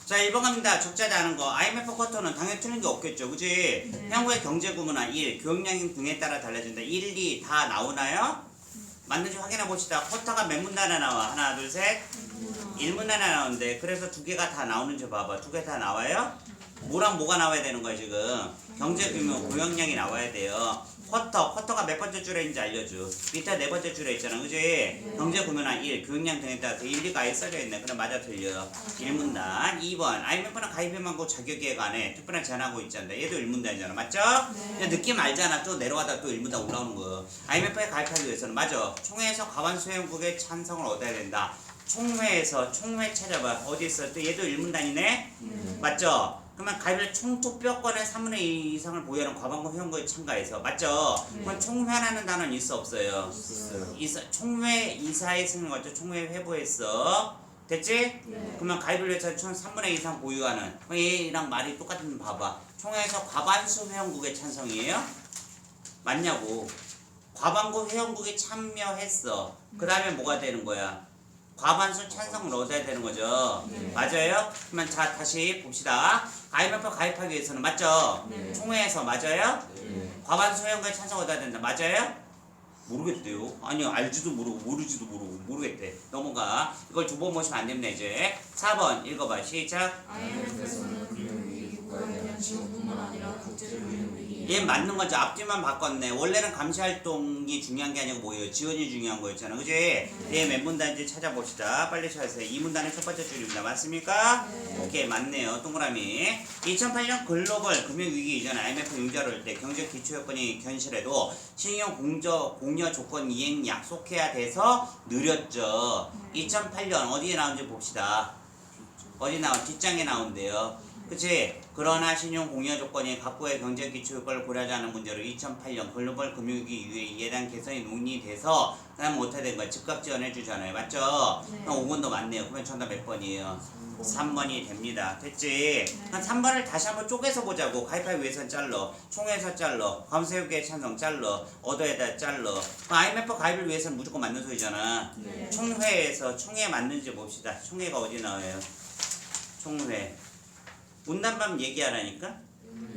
자, 1번 갑니다. 적자지 않은 거. IMF 쿼터는 당연히 틀린 게 없겠죠. 그지? 네. 향후의 경제 규모나 1, 교역량 등에 따라 달라진다. 1, 2 다 나오나요? 맞는지 확인해 봅시다. 쿼터가 몇 문단에 나와? 하나, 둘, 셋. 1문단에 나오는데 그래서 두 개가 다 나오는지 봐봐. 두 개 다 나와요? 뭐랑 뭐가 나와야 되는 거야 지금? 경제 규모, 고용량이 나와야 돼요. 쿼터가 몇 번째 줄에 있는지 알려줘. 밑에 네 번째 줄에 있잖아, 그지? 경제 규모나 1, 교용량 등에 따라서 1, 2가 아예 써져 있네. 그럼 맞아 틀려. 1문단. 2번 IMF는 가입비만고 자격계획 안에 특별한 제한하고 있잖아. 얘도 1문단이잖아, 맞죠? 네. 느낌 알잖아. 또 내려가다 또 1문단 올라오는 거. IMF에 가입하기 위해서는 맞아. 총회에서 과반 수행국의 찬성을 얻어야 된다. 총회 찾아봐. 어디 있어? 또 얘도 1문단이네? 맞죠? 그러면 가입을 총투표권의 3분의 2 이상을 보유하는 과반권 회원국에 참가해서 맞죠? 그럼 총회라는 단어는 있어 없어요? 있어. 총회 이사에 쓰는 거죠. 총회 회부했어. 됐지? 그러면 가입을 위해서 총 3분의 2 이상 보유하는 얘랑 말이 똑같은 거 봐봐. 총회에서 과반수 회원국의 찬성이에요? 맞냐고. 과반국 회원국에 참여했어. 그 다음에 뭐가 되는 거야? 과반수 찬성을 얻어야 되는 거죠. 맞아요? 그러면 자 다시 봅시다. IMF 가입하기 위해서는 맞죠? 총회에서 맞아요? 과반수 회원국에 찬성 얻어야 된다. 맞아요? 모르겠대요. 아니요, 알지도 모르고 모르지도 모르고 모르겠대. 넘어가. 이걸 두 번 보시면 안 됩니다. 이제 4번 읽어봐. 시작. IMF에서는 금융위기, 국가에 대한 지원뿐만 아니라 국제적 금융위기. 얘 맞는 거죠. 앞뒤만 바꿨네. 원래는 감시활동이 중요한 게 아니고 뭐예요? 지원이 중요한 거였잖아. 그지? 얘 몇 문단인지 찾아봅시다. 빨리 찾으세요. 2문단의 첫 번째 줄입니다. 맞습니까? 오케이, 맞네요. 동그라미. 2008년 글로벌 금융위기 이전 IMF 융자로 할 때 경제 기초요건이 견실해도 신용 공여 조건 이행 약속해야 돼서 느렸죠. 2008년 어디에 나온지 봅시다. 어디 나온? 뒷장에 나온대요. 그치? 그러나 신용 공여 조건이 각국의 경제 기초 요건을 고려하지 않은 문제로 2008년 글로벌 금융위기 이후에 예단 개선이 논의돼서 그다음 어떻게 된 거야? 즉각 지원해 주잖아요. 맞죠? 그럼 5번도 맞네요. 그러면 정답 몇 번이에요? 3번이 됩니다. 됐지? 그럼 3번을 다시 한번 쪼개서 보자고. 가입하기 위해서는 잘러. 총회에서 잘러. 감세국의 찬성 잘러. 얻어야다 잘러. IMF 가입을 위해서는 무조건 맞는 소리잖아. 총회에서 총회 맞는지 봅시다. 총회가 어디 나와요? 총회. 문단밤 얘기하라니까?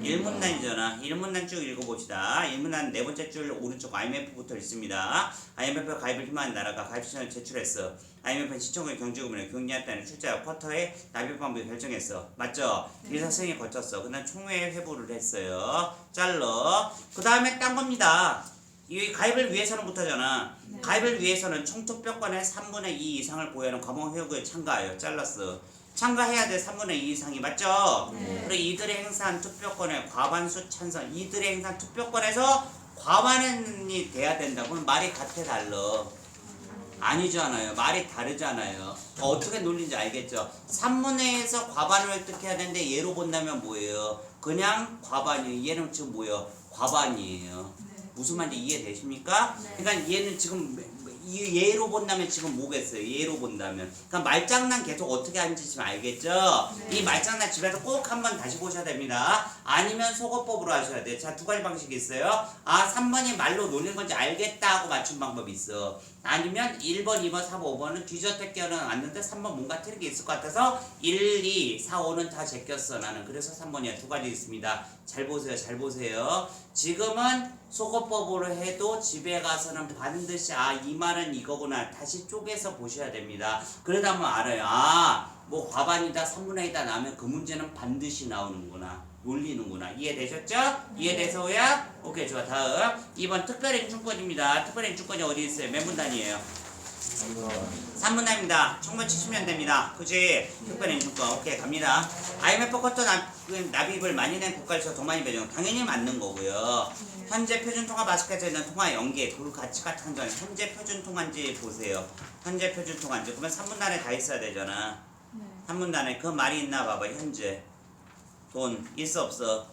1문단이잖아. 1문단 쭉 읽어봅시다. 1문단 네 번째 줄 오른쪽 IMF부터 있습니다. IMF 가입을 희망하는 나라가 가입 신청을 제출했어. IMF는 시청의 경제금융을 경리했다는 출자 쿼터의 납입 방법을 결정했어. 맞죠? 의사승인이 거쳤어. 그다음 총회 회부를 했어요. 잘러. 그 다음에 딴 겁니다. 이 가입을 위해서는 못하잖아. 가입을 위해서는 총투표권의 3분의 2 이상을 보유하는 과반 회원국에 참가해요. 잘랐어. 참가해야 돼. 3분의 2 이상이 맞죠? 그리고 이들의 행사한 투표권의 과반수 찬성. 이들의 행사한 투표권에서 과반이 돼야 된다. 그럼 말이 같아 달라. 아니잖아요. 말이 다르잖아요. 어떻게 논리인지 알겠죠? 3분의 1에서 과반을 획득해야 되는데 얘로 본다면 뭐예요? 그냥 과반이에요. 얘는 지금 뭐예요? 과반이에요. 무슨 말인지 이해되십니까? 그러니까 얘는 지금 얘로 본다면 지금 뭐겠어요? 얘로 본다면. 그러니까 말장난 계속 어떻게 하는지 지금 알겠죠? 이 말장난 집에서 꼭 한번 다시 보셔야 됩니다. 아니면 속어법으로 하셔야 돼요. 자, 두 가지 방식이 있어요. 3번이 말로 놀린 건지 알겠다 하고 맞춘 방법이 있어. 아니면 1번, 2번, 4번, 5번은 뒤져택겨는 왔는데 3번 뭔가 틀린 게 있을 것 같아서 1, 2, 4, 5는 다 제꼈어 나는. 그래서 3번이야. 두 가지 있습니다. 잘 보세요. 잘 보세요. 지금은 속어법으로 해도 집에 가서는 반드시 이 말은 이거구나 다시 쪼개서 보셔야 됩니다. 그러다 보면 알아요. 뭐 과반이다 3분의 2다 나오면 그 문제는 반드시 나오는구나. 놀리는구나. 이해되셨죠? 이해돼서야? 오케이, 좋아. 다음 2번 특별행정권입니다. 특별행정권이 어디 있어요? 몇 문단이에요? 3문단입니다. 1970년대입니다. 그치? 특별행정권. 오케이, 갑니다. IMF 쿼터 납입을 많이 낸 국가에서 더 많이 배정. 당연히 맞는 거고요. 현재 표준통화 마스크에서 있는 통화 연계 그 가치가 탄전. 현재 표준통화인지 보세요. 현재 표준통화인지. 그러면 3문단에 다 있어야 되잖아. 3문단에 그 말이 있나 봐봐. 현재 돈 있어 없어?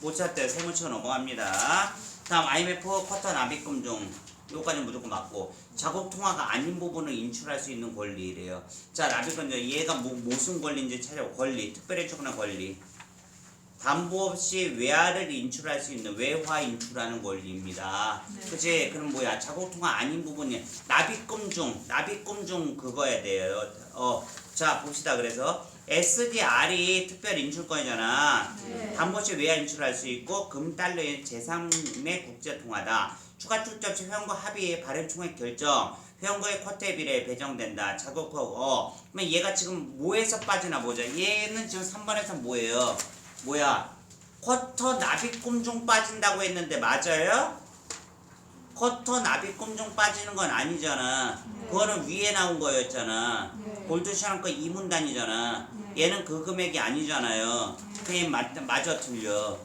못 찾대요. 세무치고 넘어갑니다. 다음 IMF 쿼터 납입금 중 요까지는 무조건 맞고 자국 통화가 아닌 부분을 인출할 수 있는 권리래요. 자, 납입금 중 얘가 무슨 권리인지 찾아보. 권리, 특별행정권의 권리. 담보 없이 외화를 인출할 수 있는 외화 인출하는 권리입니다. 그치? 그럼 뭐야? 자국 통화 아닌 부분이 납입금 중 그거야 돼요. 자, 봅시다. 그래서 SDR이 특별 인출권이잖아. 네. 담보시 외화 인출할 수 있고 금달러의 제3의 국제통화다. 추가 출자 시 회원과 합의의 발행 총액 결정, 회원과의 쿼터에 비례해 배정된다. 자국하고 그러면 얘가 지금 뭐에서 빠지나 보자. 얘는 지금 3번에서 뭐예요? 뭐야? 쿼터 납입금 중 빠진다고 했는데 맞아요? 쿼터 납입금 중 빠지는 건 아니잖아. 그거는 위에 나온 거였잖아. 네. 골드시랑 거 이문단이잖아. 얘는 그 금액이 아니잖아요. 그냥 맞아 틀려.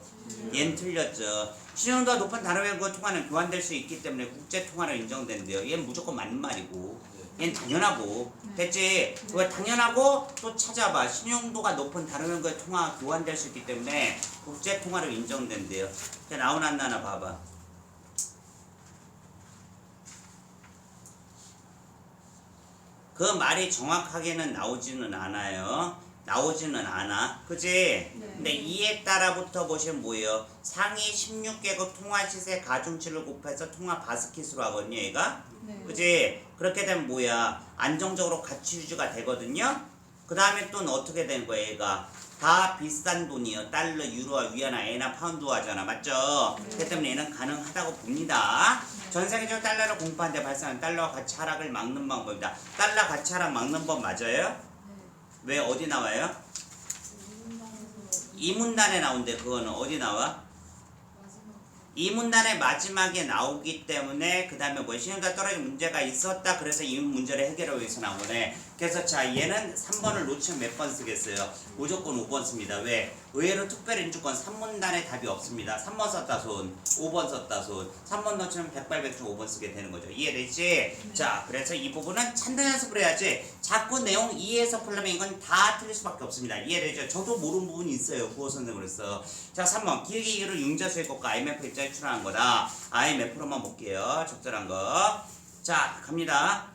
얘는 틀렸죠. 신용도가 높은 다른 통화는 교환될 수 있기 때문에 국제통화로 인정된대요. 얘는 무조건 맞는 말이고 얘는 당연하고 됐지? 그거 당연하고 또 찾아봐. 신용도가 높은 다른 외국의 통화 교환될 수 있기 때문에 국제통화로 인정된대요. 나오나 안 나나 봐봐. 그 말이 정확하게는 나오지는 않아요. 나오지는 않아. 그지? 네. 근데 이에 따라부터 보시면 뭐예요? 상위 16개국 통화 시세 가중치를 곱해서 통화 바스킷으로 하거든요, 얘가. 네. 그지? 그렇게 되면 뭐야? 안정적으로 가치 유지가 되거든요. 그 다음에 또 어떻게 되는 거야, 얘가? 다 비싼 돈이에요. 달러, 유로와 위안화, 엔화, 파운드 하잖아. 맞죠? 그렇기 때문에 얘는 가능하다고 봅니다. 전 세계적으로 달러를 공포한 데 발생하는 달러 가치 하락을 막는 방법이다. 달러 가치 하락 막는 법 맞아요? 왜 어디 나와요? 이 문단에 나온대. 그거는 어디 나와? 이 문단의 마지막에 나오기 때문에 그 다음에 뭐 신용도가 떨어진 문제가 있었다. 그래서 이 문제를 해결하기 위해서 나온 거네. 그래서 자 얘는 3번을 놓치면 몇 번 쓰겠어요? 무조건 5번 씁니다. 왜? 의외로 특별인주권 3문단에 답이 없습니다. 3번 썼다 손, 5번 썼다 손. 3번 놓치면 100발백중 5번 쓰게 되는 거죠. 이해되지? 자 그래서 이 부분은 찬단 연습을 해야지. 자꾸 내용 이해해서 풀려면 이건 다 틀릴 수밖에 없습니다. 이해되죠? 저도 모르는 부분이 있어요. 국어 선생님 그랬어. 자 3번 기획의 이유를 융자수익법과 IMF 입장에 출연한 거다. IMF로만 볼게요. 적절한 거. 자 갑니다.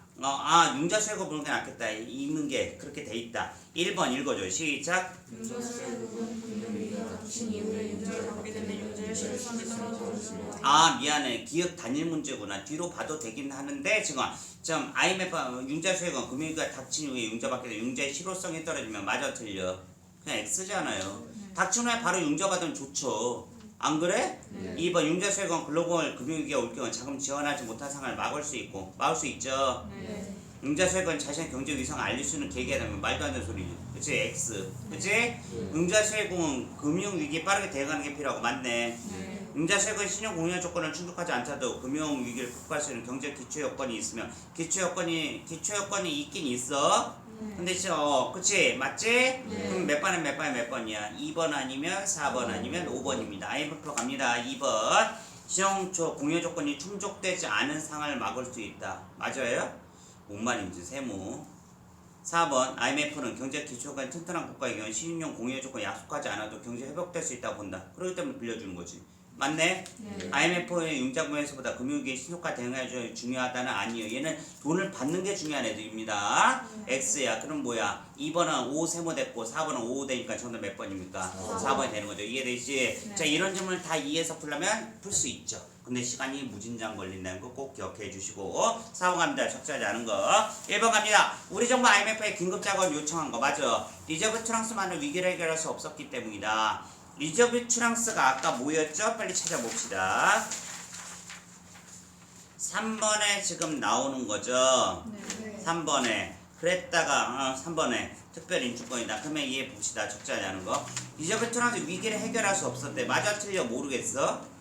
융자수익을 보는 게 낫겠다. 읽는 게 그렇게 돼 있다. 1번 읽어줘요. 시작. 융자수익은 금융위기가 닥친 이후에 융자를 받게 되면 융자의 실효성이 떨어졌습니다. 미안해. 기억 단일 문제구나. 뒤로 봐도 되긴 하는데 지금 IMF 융자수익은 금융위기가 닥친 이후에 융자받게 되면 융자의 실효성이 떨어지면 맞아 틀려. 그냥 X잖아요. 닥친 후에 바로 융자받으면 좋죠. 안 그래? 2번 융자수익은 글로벌 금융위기가 올 경우 자금 지원하지 못한 상황을 막을 수 있죠. 네. 융자수익은 자신의 경제 위상을 알릴 수 있는 계기가 되면 말도 안 되는 소리지. 그치? X. 그치? 융자수익은 금융위기에 빠르게 대응하는 게 필요하고 맞네. 융자수익은 신용 공여 조건을 충족하지 않더라도 금융위기를 극복할 수 있는 경제 기초 요건이 있으면 기초 요건이 있긴 있어. 근데 그치? 맞지? 그럼 몇 번이야? 2번 아니면 4번 아니면 5번입니다. IMF로 갑니다. 2번 신용 공여 조건이 충족되지 않은 상황을 막을 수 있다. 맞아요? 뭔 말인지 세무. 4번 IMF는 경제 기초가 튼튼한 국가의 경우 신용 공여 조건이 약속하지 않아도 경제 회복될 수 있다고 본다. 그렇기 때문에 빌려주는 거지. 맞네? IMF의 융자금에서보다 금융위기에 신속하 대응하기 중요하다는 아니에요. 얘는 돈을 받는 게 중요한 애들입니다. X야. 그럼 뭐야? 2번은 5 세모됐고 4번은 5 되니까 정답 몇 번입니까? 4번이 되는 거죠. 이해되지? 자 이런 질문을 다 이해해서 풀려면 풀 수 있죠. 근데 시간이 무진장 걸린다는 거 꼭 기억해 주시고 4번 갑니다. 적절하지 않은 거 1번 갑니다. 우리 정부 IMF에 긴급 자금 요청한 거 맞아. 리저브 트랑스만은 위기를 해결할 수 없었기 때문이다. 리저브 트랑스가 아까 뭐였죠? 빨리 찾아봅시다. 3번에 지금 나오는 거죠. 3번에 그랬다가 3번에 특별인주권이다. 그러면 이해 봅시다. 적절하지 않은 거. 리저브 트랑스 위기를 해결할 수 없었대. 맞아 틀려 모르겠어?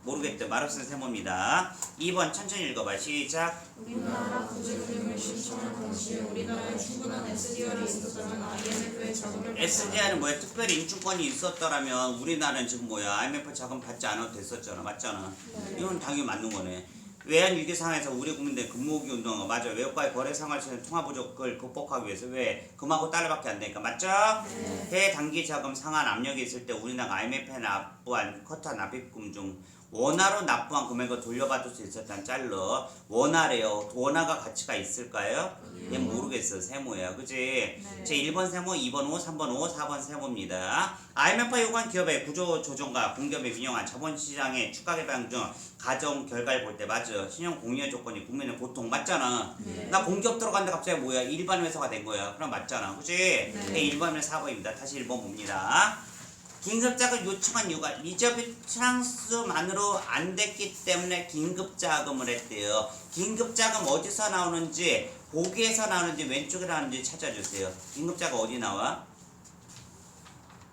모르겠대. 마르크스 세모입니다. 2번 천천히 읽어봐. 시작. 우리나라 구제금융을 신청한 당시에 우리나라에 충분한 SDR이 있었다면 IMF의 자금을 SDR은 뭐야? 특별인주권이 있었더라면 우리나라는 지금 뭐야? IMF 자금 받지 않아도 됐었잖아. 맞잖아. 이건 당연히 맞는 거네. 외환 위기 상황에서 우리 국민들 금모으기 운동은 맞아. 외국과의 거래 상황에서 통화 부족을 극복하기 위해서 왜 금하고 달러밖에 안 되니까 맞죠? 해외 단기 자금 상환 압력이 있을 때 우리나라가 IMF에 납부한 쿼터 납입금 중 원화로 납부한 금액을 돌려받을 수 있었다는 짤로 원화래요. 원화가 가치가 있을까요? 얘 모르겠어. 세모야. 그치? 네. 제 1번 세모, 2번 호, 3번 호, 4번 세모입니다. IMF가 요구한 기업의 구조 조정과 공기업의 민영화 자본시장의 추가 개방 중 가정 결과를 볼 때 맞아. 신용 공여 조건이 국민의 보통 맞잖아. 네. 나 공기업 들어갔는데 갑자기 뭐야? 일반 회사가 된 거야. 그럼 맞잖아. 그치? 네. 1번은 4번입니다. 다시 1번 봅니다. 긴급자금 요청한 이유가 리저비트랑스만으로 안 됐기 때문에 긴급자금을 했대요. 긴급자금 어디서 나오는지 보기에서 나오는지 왼쪽에 나오는지 찾아주세요. 긴급자금 어디 나와?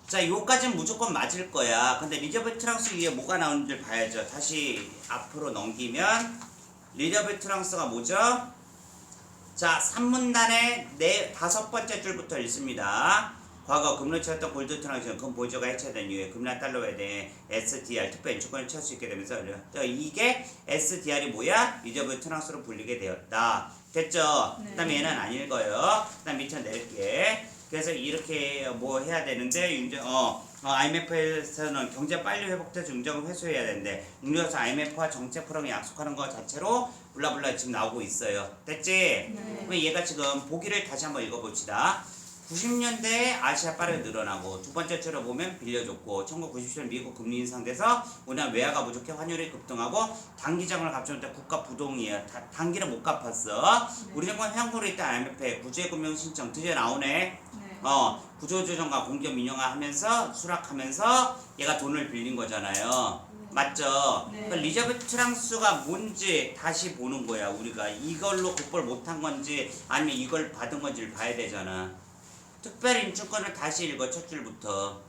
자, 요까지는 무조건 맞을 거야. 근데 리저비트랑스 위에 뭐가 나오는지 봐야죠. 다시 앞으로 넘기면 리저비트랑스가 뭐죠? 자, 3문단의 다섯 번째 줄부터 읽습니다. 과거 금리쳤던 골드 트랑지션 금 보조가 해체된 이후에 금리 달러에 대해 SDR 특별 인출권을 취할 수 있게 되면서 이게 SDR이 뭐야? 리저브 트랑스로 불리게 되었다. 됐죠? 네. 그 다음에 얘는 안 읽어요. 그 다음 밑에 내릴게. 그래서 이렇게 뭐 해야 되는데 IMF에서는 경제 빨리 회복돼서 응정을 회수해야 되는데 응력에서 IMF와 정책 프로그램이 약속하는 것 자체로 블라블라 지금 나오고 있어요. 됐지? 네. 그럼 얘가 지금 보기를 다시 한번 읽어봅시다. 90년대에 아시아 빠르게 늘어나고 두 번째 줄을 보면 빌려줬고 1997년 미국 금리 인상돼서 우리나라 외화가 부족해 환율이 급등하고 단기자금을 갚지못해 국가 부동이에요. 단기를 못 갚았어. 우리 정권 향후로 있던 IMF에 구제금융 신청 드디어 나오네. 네. 구조조정과 공기업 민영화 하면서 수락하면서 얘가 돈을 빌린 거잖아요. 맞죠? 네. 그 리저비트랑스가 뭔지 다시 보는 거야. 우리가 이걸로 국벌 못한 건지 아니면 이걸 받은 건지를 봐야 되잖아. 특별인출권을 다시 읽어. 첫 줄부터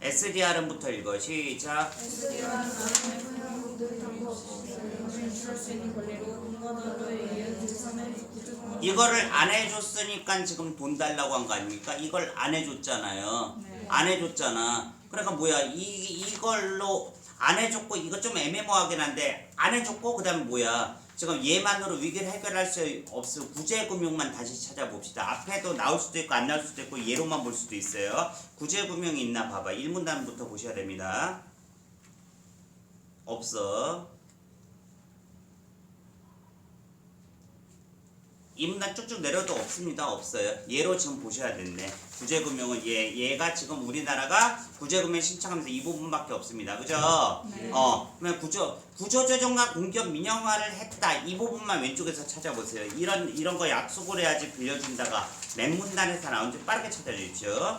SDR은부터 읽어. 시작. SDR은 IMF 회원국들 정부 없이 인출할 수 있는 권리로 금과달러에 의해 재산의 구조조정을 이거를 안 해줬으니까 지금 돈 달라고 한 거 아닙니까? 이걸 안 해줬잖아요. 네. 안 해줬잖아. 그러니까 뭐야? 이걸로 안 해줬고 이거 좀 애매모하긴 한데 안 해줬고 그 다음에 뭐야? 지금 얘만으로 위기를 해결할 수 없어. 구제금융만 다시 찾아봅시다. 앞에도 나올 수도 있고 안 나올 수도 있고 얘로만 볼 수도 있어요. 구제금융이 있나 봐봐. 1문단부터 보셔야 됩니다. 없어. 2문단 쭉쭉 내려도 없습니다. 없어요. 얘로 지금 보셔야 되는데 구제금융은 얘가 지금 우리나라가 구제금융 신청하면서 이 부분밖에 없습니다. 그죠? 네. 그러면 구조조정과 공기업 민영화를 했다. 이 부분만 왼쪽에서 찾아보세요. 이런 거 약속을 해야지 빌려준다가 맨 문단에서 나온지 빠르게 찾아주십시오.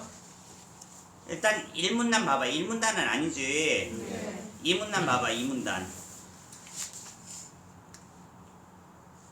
일단 1문단 봐봐. 1문단은 아니지. 네. 2문단 봐봐. 2문단.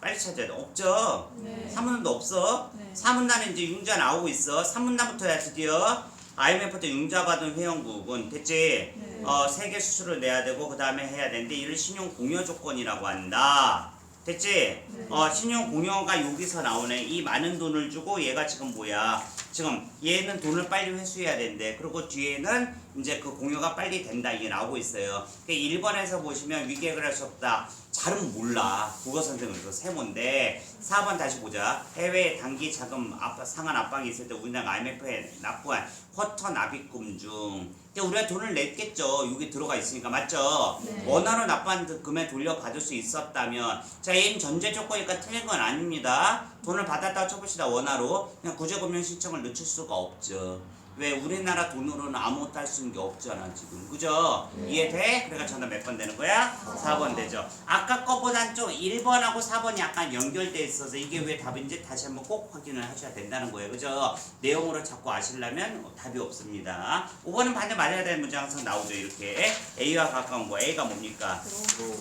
빨리 찾아야 돼. 없죠? 네. 3문단도 없어. 네. 4문단에 이제 융자 나오고 있어. 3문단부터야 드디어 IMF 때 융자 받은 회원국은 됐지? 네. 세계 수출을 내야 되고 그 다음에 해야 되는데 이를 신용 공여 조건이라고 한다. 됐지? 네. 신용 공여가 여기서 나오네. 이 많은 돈을 주고 얘가 지금 뭐야? 지금 얘는 돈을 빨리 회수해야 된대. 그리고 뒤에는 이제 그 공여가 빨리 된다. 이게 나오고 있어요. 1번에서 보시면 위계획을 할 수 없다. 잘은 몰라. 국어 선생님으로서 세모인데 4번 다시 보자. 해외 단기 자금 상한 압박이 있을 때 우리나라가 IMF에 납부한 쿼터 납입금 중 근데 우리가 돈을 냈겠죠. 여기 들어가 있으니까 맞죠? 네. 원화로 납부한 그 금액 돌려받을 수 있었다면 자 얘는 전제 조건이니까 틀린 건 아닙니다. 돈을 받았다고 쳐봅시다. 원화로 그냥 구제금융 신청을 늦출 수가 없죠. 왜 우리나라 돈으로는 아무것도 할 수 있는 게 없잖아 지금. 그죠? 이해돼? 그러니까 정답 몇 번 되는 거야? 4번 되죠. 아까 거보단 좀 1번하고 4번이 약간 연결돼 있어서 이게 왜 답인지 다시 한번 꼭 확인을 하셔야 된다는 거예요. 그죠? 내용으로 자꾸 아시려면 답이 없습니다. 5번은 반대 말해야 되는 문제 항상 나오죠. 이렇게 A와 가까운 거. A가 뭡니까?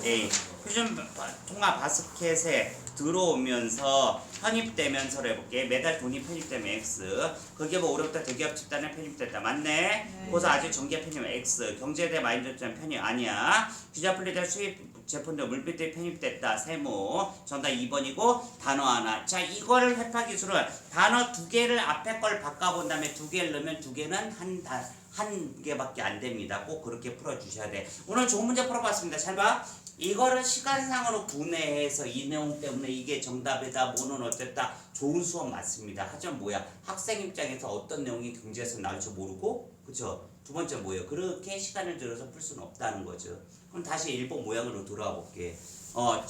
A. 표준 통화 바스켓에 들어오면서 편입되면서로 해볼게. 매달 돈이 편입되면 X. 그게 뭐 올해부터 대기업 집단에 편입됐다. 맞네? 네. 그래서 아직 정기업 편입 X. 경제대 마인드점 편입 아니야. 규자 분리된 수입 제품들 물빛들이 편입됐다. 세모. 정답 2번이고 단어 하나. 자 이거를 회파 기술은 단어 두 개를 앞에 걸 바꿔본 다음에 두 개를 넣으면 두 개는 한 개밖에 안 됩니다. 꼭 그렇게 풀어주셔야 돼. 오늘 좋은 문제 풀어봤습니다. 잘 봐. 이거를 시간상으로 분해해서 이 내용 때문에 이게 정답이다 뭐는 어쨌다 좋은 수업 맞습니다. 하지만 뭐야 학생 입장에서 어떤 내용이 경제에서 나올지 모르고 그쵸? 두 번째 뭐예요? 그렇게 시간을 들여서 풀 수는 없다는 거죠. 그럼 다시 1번 모양으로 돌아와 볼게.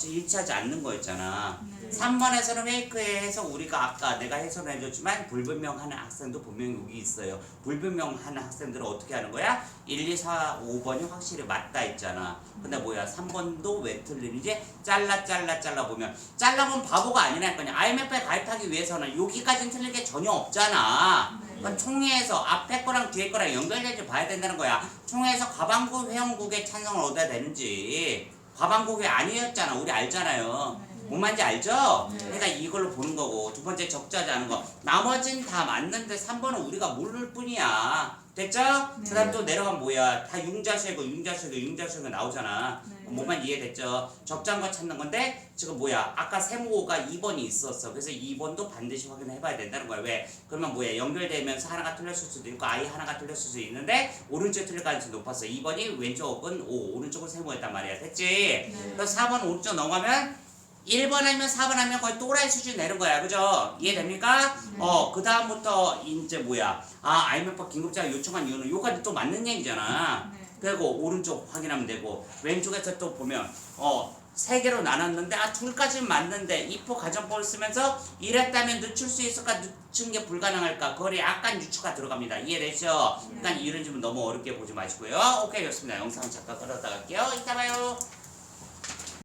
일치하지 않는 거였잖아. 네. 3번에서는 페이크해서 우리가 아까 내가 해설을 해줬지만 불분명하는 학생도 분명히 여기 있어요. 불분명하는 학생들은 어떻게 하는 거야? 1, 2, 4, 5번이 확실히 맞다 했잖아. 근데 뭐야? 3번도 왜 틀리는지 잘라 보면 잘라보면 바보가 아니라니까요. IMF에 가입하기 위해서는 여기까지는 틀릴 게 전혀 없잖아. 그러니까 총회에서 앞에 거랑 뒤에 거랑 연결된지 봐야 된다는 거야. 총회에서 과반구 회원국의 찬성을 얻어야 되는지 과반국이 아니었잖아. 우리 알잖아요. 뭔 말인지 알죠? 그러니까 이걸로 보는 거고. 두 번째 적자지 않은 거. 나머지는 다 맞는데 3번은 우리가 모를 뿐이야. 됐죠? 그 다음 또 내려가면 뭐야? 다 융자수고 나오잖아. 네. 뭔 말인지 이해됐죠? 적자인 거 찾는 건데 지금 뭐야? 아까 세모가 2번이 있었어. 그래서 2번도 반드시 확인해봐야 된다는 거야. 왜? 그러면 뭐야? 연결되면서 하나가 틀렸을 수도 있고 아예 하나가 틀렸을 수도 있는데 오른쪽 틀릴 가능성이 높았어. 2번이 왼쪽은 5, 오른쪽은 세모였단 말이야. 됐지? 그래서 4번 오른쪽 넘어가면 1번 하면 4번 하면 거의 또라이 수준 내는 거야. 그죠? 이해됩니까? 그 다음부터 이제 뭐야? IMF 긴급자가 요청한 이유는 요까지 또 맞는 얘기잖아. 그리고 오른쪽 확인하면 되고 왼쪽에서 또 보면 세 개로 나눴는데 둘까지는 맞는데 이포 가정법을 쓰면서 이랬다면 늦출 수 있을까 늦춘 게 불가능할까 그거를 약간 유추가 들어갑니다. 이해되죠? 그러니까 이런 점은 너무 어렵게 보지 마시고요. 오케이 좋습니다. 영상 잠깐 끌어다 갈게요. 이따 봐요.